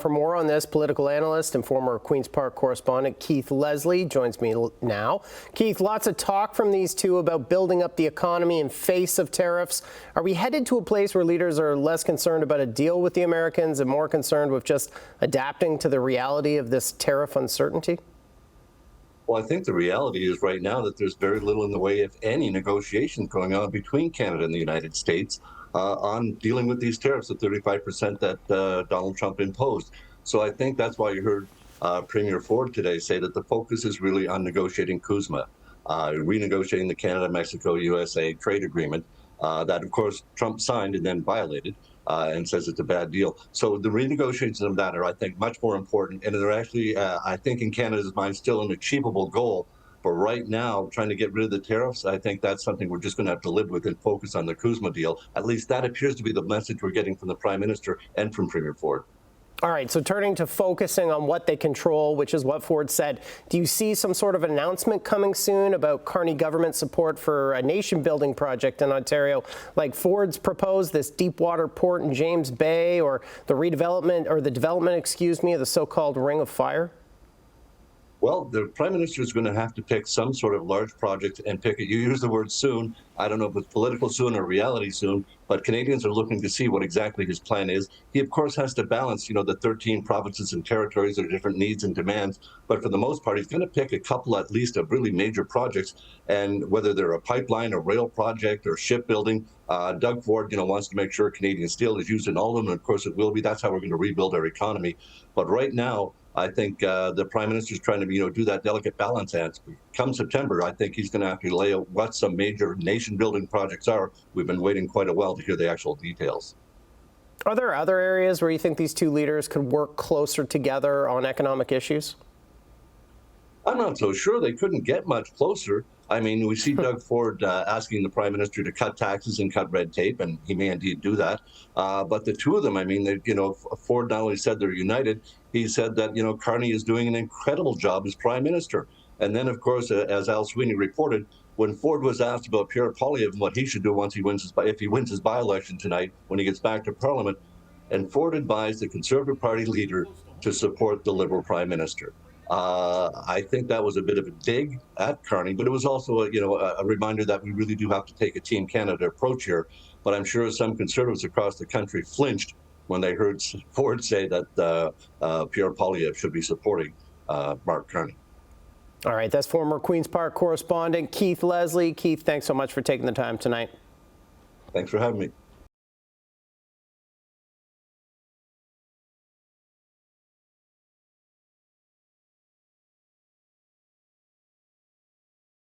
For more on this, political analyst and former Queen's Park correspondent Keith Leslie joins me now. Keith, lots of talk from these two about building up the economy in face of tariffs. Are we headed to a place where leaders are less concerned about a deal with the Americans and more concerned with just adapting to the reality of this tariff uncertainty? Well, I think the reality is right now that there's very little in the way, if any, negotiations going on between Canada and the United States on dealing with these tariffs, the 35% that Donald Trump imposed. So I think that's why you heard Premier Ford today say that the focus is really on negotiating CUSMA, renegotiating the Canada-Mexico-USA trade agreement that, of course, Trump signed and then violated. And says it's a bad deal. So the renegotiations of that are, I think, much more important. And they're actually, I think, in Canada's mind, still an achievable goal. But right now, trying to get rid of the tariffs, I think that's something we're just going to have to live with and focus on the CUSMA deal. At least that appears to be the message we're getting from the Prime Minister and from Premier Ford. All right, so turning to focusing on what they control, which is what Ford said, do you see some sort of announcement coming soon about Carney government support for a nation-building project in Ontario, like Ford's proposed this deep water port in James Bay, or the development, of the so-called Ring of Fire? Well, the Prime Minister is going to have to pick some sort of large project and pick it. You use the word soon. I don't know if it's political soon or reality soon, but Canadians are looking to see what exactly his plan is. He, of course, has to balance, the 13 provinces and territories, their different needs and demands. But for the most part, he's going to pick a couple, at least, of really major projects. And whether they're a pipeline, a rail project, or shipbuilding, Doug Ford, wants to make sure Canadian steel is used in all of them. And of course, it will be. That's how we're going to rebuild our economy. But right now, I think the Prime Minister is trying to, do that delicate balance act. Come September, I think he's going to have to lay out what some major nation-building projects are. We've been waiting quite a while to hear the actual details. Are there other areas where you think these two leaders could work closer together on economic issues? I'm not so sure. They couldn't get much closer. I mean, we see Doug Ford asking the Prime Minister to cut taxes and cut red tape, and he may indeed do that. But the two of them, I mean, Ford not only said they're united, he said that, Carney is doing an incredible job as Prime Minister. And then, of course, as Al Sweeney reported, when Ford was asked about Pierre Poilievre and what he should do once he wins if he wins his by-election tonight, when he gets back to Parliament, and Ford advised the Conservative Party leader to support the Liberal Prime Minister. I think that was a bit of a dig at Carney, but it was also a reminder that we really do have to take a Team Canada approach here. But I'm sure some Conservatives across the country flinched when they heard Ford say that Pierre Poilievre should be supporting Mark Carney. All right, that's former Queen's Park correspondent Keith Leslie. Keith, thanks so much for taking the time tonight. Thanks for having me.